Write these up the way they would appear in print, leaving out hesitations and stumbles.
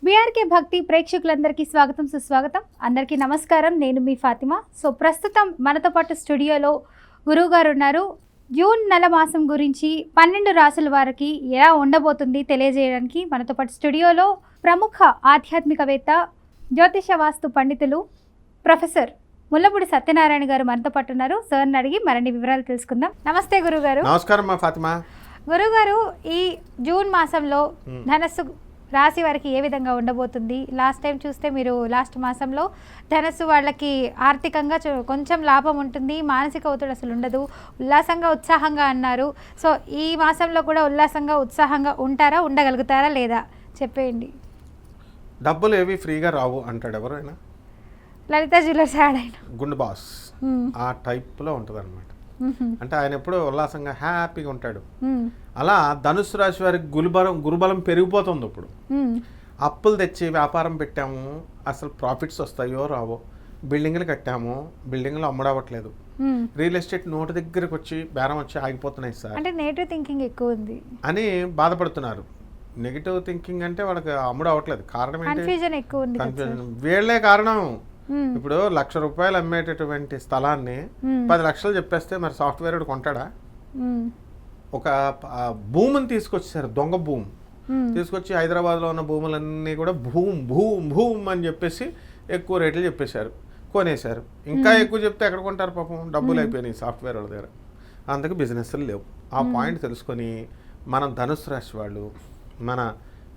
BRK భక్తి ప్రేక్షకులందరికీ స్వాగతం సుస్వాగతం. అందరికీ నమస్కారం. నేను మీ ఫాతిమా. సో ప్రస్తుతం మనతో పాటు స్టూడియోలో గురువు గారు ఉన్నారు. జూన్ నెల మాసం గురించి 12 రాసుల వారికి ఎలా ఉండబోతుంది తెలియజేయడానికి మనతో పాటు స్టూడియోలో ప్రముఖ ఆధ్యాత్మికవేత్త, జ్యోతిష వాస్తు పండితులు ప్రొఫెసర్ ముల్లపూడి సత్యనారాయణ గారు మనతో పాటు ఉన్నారు. సార్ని అడిగి మరిన్ని వివరాలు తెలుసుకుందాం. నమస్తే గురుగారు. నమస్కారం మా ఫాతిమా. గురుగారు, ఈ జూన్ మాసంలో ధనస్సు రాశి వారికి ఏ విధంగా ఉండబోతుంది? లాస్ట్ టైం చూస్తే మీరు లాస్ట్ మాసంలో ధనస్సు వాళ్ళకి ఆర్థికంగా కొంచెం లాభం ఉంటుంది, మానసిక ఒత్తిడి అసలు ఉండదు, ఉల్లాసంగా ఉత్సాహంగా అన్నారు. సో ఈ మాసంలో కూడా ఉల్లాసంగా ఉత్సాహంగా ఉంటారా, ఉండగలుగుతారా లేదా చెప్పేయండి. డబ్బులు ఏవి ఫ్రీగా రావు అంటాడు ఎవరైనా. లలిత జ్యువెలర్స్ యాడ్ అయిన గుండు బాస్ ఆ టైప్లో ఉంటుంది అనమాట. అంటే ఆయన ఎప్పుడూ ఉల్లాసంగా హ్యాపీగా ఉంటాడు. అలా ధనుసు రాశి వారికి గురుబలం పెరిగిపోతుంది. ఇప్పుడు అప్పులు తెచ్చి వ్యాపారం పెట్టాము, అసలు ప్రాఫిట్స్ వస్తాయో రావో, బిల్డింగ్లు కట్టాము, బిల్డింగ్లు అమ్ముడవట్లేదు, రియల్ ఎస్టేట్ నోటు దగ్గరకు వచ్చి బేరం వచ్చి ఆగిపోతున్నాయి సార్ అంటే నెగటివ్ థింకింగ్ ఎక్కువ ఉంది అని బాధపడుతున్నారు. నెగిటివ్ థింకింగ్ అంటే వాళ్ళకి అమ్ముడు అవ్వట్లేదు. కారణం ఏంటి? కన్ఫ్యూజన్ ఎక్కువ ఉంది. కన్ఫ్యూజన్ వీళ్ళే కారణం. ఇప్పుడు ₹1,00,000 అమ్మేటటువంటి స్థలాన్ని 10 లక్షలు చెప్పేస్తే మరి సాఫ్ట్వేర్ కొంటాడా? ఒక భూమిని తీసుకొచ్చేసారు, దొంగ భూమి తీసుకొచ్చి హైదరాబాద్లో ఉన్న భూములన్నీ కూడా భూమ్ అని చెప్పేసి ఎక్కువ రేట్లు చెప్పేశారు, కొనేశారు. ఇంకా ఎక్కువ చెప్తే ఎక్కడ కొంటారు పాపం, డబ్బులు అయిపోయినాయి సాఫ్ట్వేర్ వాళ్ళ దగ్గర. అందుకు బిజినెస్లు లేవు. ఆ పాయింట్ తెలుసుకొని మనం ధనుసు రాశి వాళ్ళు, మన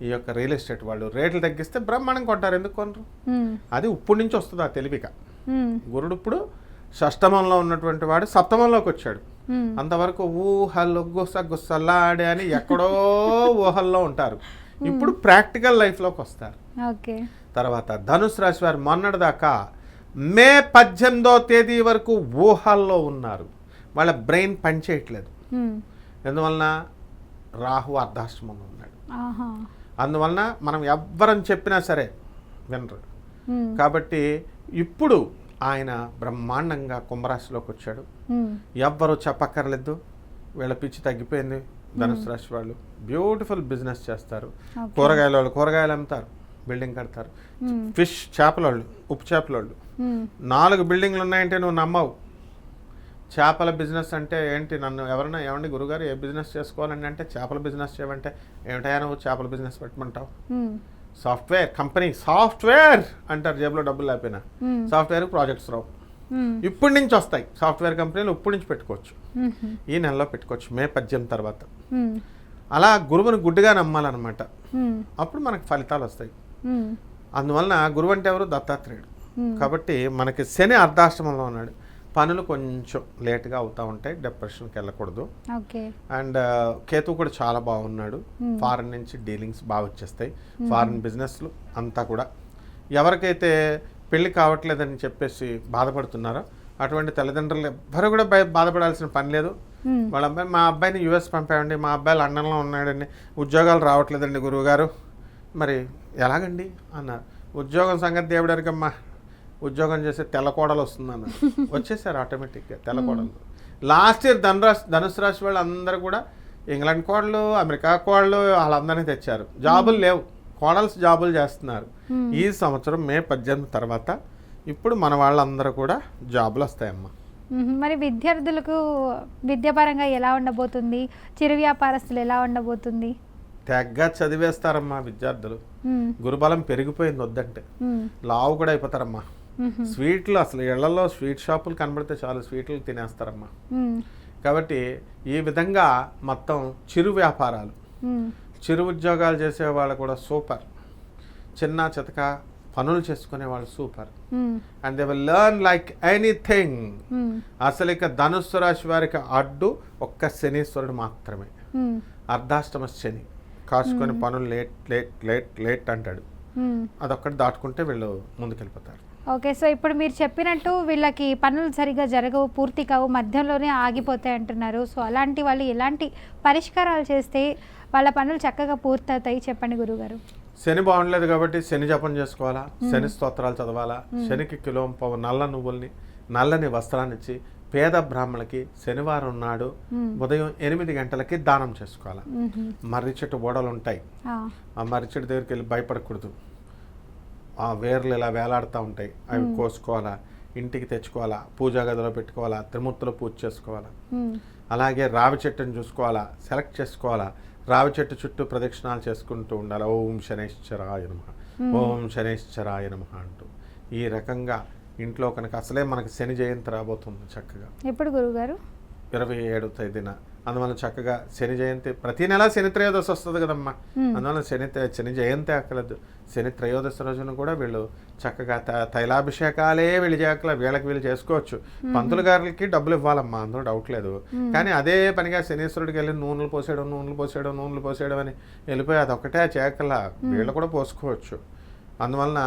ఈ యొక్క రియల్ ఎస్టేట్ వాళ్ళు రేట్లు తగ్గిస్తే బ్రహ్మాండం కొంటారు. ఎందుకు కొనరు? అది ఇప్పుడు నుంచి వస్తుంది ఆ తెలివిక. గురుడు ఇప్పుడు షష్టమంలో ఉన్నటువంటి వాడు సప్తమంలోకి వచ్చాడు. అంతవరకు ఊహల్లో గుసలాడే అని ఎక్కడో ఊహల్లో ఉంటారు. ఇప్పుడు ప్రాక్టికల్ లైఫ్లోకి వస్తారు. తర్వాత ధనుసు రాశి వారు మొన్నటిదాకా మే 18వ తేదీ వరకు ఊహల్లో ఉన్నారు. వాళ్ళ బ్రెయిన్ పనిచేయట్లేదు. ఎందువలన? రాహు అర్ధాష్టమంలో ఉన్నాడు. అందువలన మనం ఎవ్వరని చెప్పినా సరే వినరు. కాబట్టి ఇప్పుడు ఆయన బ్రహ్మాండంగా కుంభరాశిలోకి వచ్చాడు. ఎవ్వరు చెప్పక్కర్లేదు. వీళ్ళ పిచ్చి తగ్గిపోయింది. ధనుసు రాశి వాళ్ళు బ్యూటిఫుల్ బిజినెస్ చేస్తారు. కూరగాయల వాళ్ళు కూరగాయలు అమ్ముతారు, బిల్డింగ్ కడతారు. ఫిష్ చేపల వాళ్ళు, ఉప్పు చేపల వాళ్ళు 4 బిల్డింగ్లు ఉన్నాయంటే నువ్వు నమ్మవు. చేపల బిజినెస్ అంటే ఏంటి? నన్ను ఎవరైనా ఏమండి గురుగారు ఏ బిజినెస్ చేసుకోవాలని అంటే చేపల బిజినెస్ చేయమంటే ఏమిటయా నువ్వు చేపల బిజినెస్ పెట్టమంటావు? సాఫ్ట్వేర్ కంపెనీ, సాఫ్ట్వేర్ అంటారు. జేబులో డబ్బులు లేకపోయినా సాఫ్ట్వేర్ ప్రాజెక్ట్స్ రావు. ఇప్పటి నుంచి వస్తాయి సాఫ్ట్వేర్ కంపెనీలు. ఇప్పటి నుంచి పెట్టుకోవచ్చు, ఈ నెలలో పెట్టుకోవచ్చు, మే 18 తర్వాత. అలా గురువుని గుడ్డిగా నమ్మాలన్నమాట. అప్పుడు మనకు ఫలితాలు వస్తాయి. అందువలన గురువు అంటే ఎవరు? దత్తాత్రేయుడు. కాబట్టి మనకి శని అర్ధాష్టమంలో ఉన్నాడు. పనులు కొంచెం లేట్గా అవుతూ ఉంటాయి, డిప్రెషన్కి వెళ్ళకూడదు. అండ్ కేతు కూడా చాలా బాగున్నాడు. ఫారెన్ నుంచి డీలింగ్స్ బాగా వచ్చేస్తాయి. ఫారెన్ బిజినెస్లు అంతా కూడా. ఎవరికైతే పెళ్లి కావట్లేదని చెప్పేసి బాధపడుతున్నారో అటువంటి తల్లిదండ్రులు ఎవ్వరు కూడా బాధపడాల్సిన పని లేదు. వాళ్ళ అబ్బాయి, మా అబ్బాయిని US పంపామండి, మా అబ్బాయి లండన్లో ఉన్నాడండి, ఉద్యోగాలు రావట్లేదండి గురువుగారు, మరి ఎలాగండి అన్నారు. ఉద్యోగం సంగతి దేవుడారికమ్మా, ఉద్యోగం చేసే తెల్లకోడలు వస్తుందన్న వచ్చేసారు ఆటోమేటిక్గా తెల్లకోడలు. లాస్ట్ ఇయర్ ధనుసు రాశి వాళ్ళు అందరూ కూడా ఇంగ్లాండ్ కోడలు, అమెరికా కోడలు వాళ్ళందరినీ తెచ్చారు. జాబులు లేవు, కోడల్స్ జాబులు చేస్తున్నారు. ఈ సంవత్సరం మే 18 తర్వాత ఇప్పుడు మన వాళ్ళందరూ కూడా జాబులు వస్తాయమ్మా. మరి విద్యార్థులకు విద్యాపరంగా ఎలా ఉండబోతుంది? చిరు వ్యాపారస్తులు ఎలా ఉండబోతుంది? తెగ్గ చదివేస్తారమ్మా విద్యార్థులు. గురుబలం పెరిగిపోయింది, వద్దంటే లావు కూడా అయిపోతారమ్మా. స్వీట్లు అసలు ఇళ్లలో స్వీట్ షాపులు కనబడితే చాలు స్వీట్లు తినేస్తారమ్మా. కాబట్టి ఈ విధంగా మొత్తం చిరు వ్యాపారాలు, చిరు ఉద్యోగాలు చేసే వాళ్ళు కూడా సూపర్. చిన్న చితక పనులు చేసుకునే వాళ్ళు super. And they will learn like anything. అసలు ఇక ధనుస్సు రాశి వారికి అడ్డు ఒక్క శనీశ్వరుడు మాత్రమే. అర్ధాష్టమ శని కాసుకొని పనులు లేట్ లేట్ లేట్ లేట్ అంటాడు. అదొక్కటి దాటుకుంటే వీళ్ళు ముందుకెళ్ళిపోతారు. ఓకే, సో ఇప్పుడు మీరు చెప్పినట్టు వీళ్ళకి పనులు సరిగా జరగవు, పూర్తి కావు, మధ్యలోనే ఆగిపోతాయి అంటున్నారు. సో అలాంటి వాళ్ళు ఎలాంటి పరిష్కారాలు చేస్తే వాళ్ళ పనులు చక్కగా పూర్తవుతాయి చెప్పండి గురుగారు. శని బాగుండలేదు కాబట్టి శని జపం చేసుకోవాలా, శని స్తోత్రాలు చదవాలా, శనికి కిలోంపావు నల్ల నువ్వుల్ని, నల్లని వస్త్రాన్ని ఇచ్చి పేద బ్రాహ్మణులకి శనివారం నాడు ఉదయం 8 గంటలకి దానం చేసుకోవాలి. మర్రి చెట్టు ఓడలు ఉంటాయి, ఆ మర్రి చెట్టు దగ్గరికి వెళ్ళి భయపడకూడదు. ఆ వేర్లు ఇలా వేలాడుతూ ఉంటాయి, అవి కోసుకోవాలా, ఇంటికి తెచ్చుకోవాలా, పూజా గదిలో పెట్టుకోవాలా, త్రిమూర్తులు పూజ చేసుకోవాలా. అలాగే రావి చెట్టుని చూసుకోవాలా, సెలెక్ట్ చేసుకోవాలా, రావి చెట్టు చుట్టూ ప్రదక్షిణాలు చేసుకుంటూ ఉండాలి. ఓం శనైశ్చరాయ నమః, ఓం శనైశ్చరాయ నమః అంటూ. ఈ రకంగా ఇంట్లో కనుక అసలే మనకి శని జయంతి రాబోతుంది చక్కగా ఎప్పుడు గురుగారు? 27వ తేదీన. అందువల్ల చక్కగా శని జయంతి ప్రతి నెల శని త్రయోదశి వస్తుంది కదమ్మా. అందువల్ల శని జయంతి అక్కలేదు, శని త్రయోదశి రోజున కూడా వీళ్ళు చక్కగా తైలాభిషేకాలే వీళ్ళు చేయక్కల, వీళ్ళకి చేసుకోవచ్చు. పంతులు గారికి డబ్బులు ఇవ్వాలమ్మా, అందులో డౌట్ లేదు. కానీ అదే పనిగా శనీశ్వరుడికి వెళ్ళి నూనెలు పోసేయడం అని వెళ్ళిపోయి అదొక్కటే చేయక్కల, వీళ్ళు కూడా పోసుకోవచ్చు. అందువలన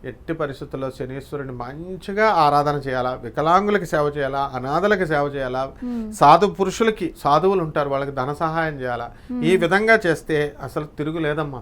ఎట్టి పరిస్థితుల్లో శనీశ్వరుని మంచిగా ఆరాధన చేయాలా, వికలాంగులకి సేవ చేయాలా, అనాథలకి సేవ చేయాలా, సాధువులు ఉంటారు వాళ్ళకి ధన సహాయం చేయాలా. ఈ విధంగా చేస్తే అసలు తిరుగులేదమ్మా.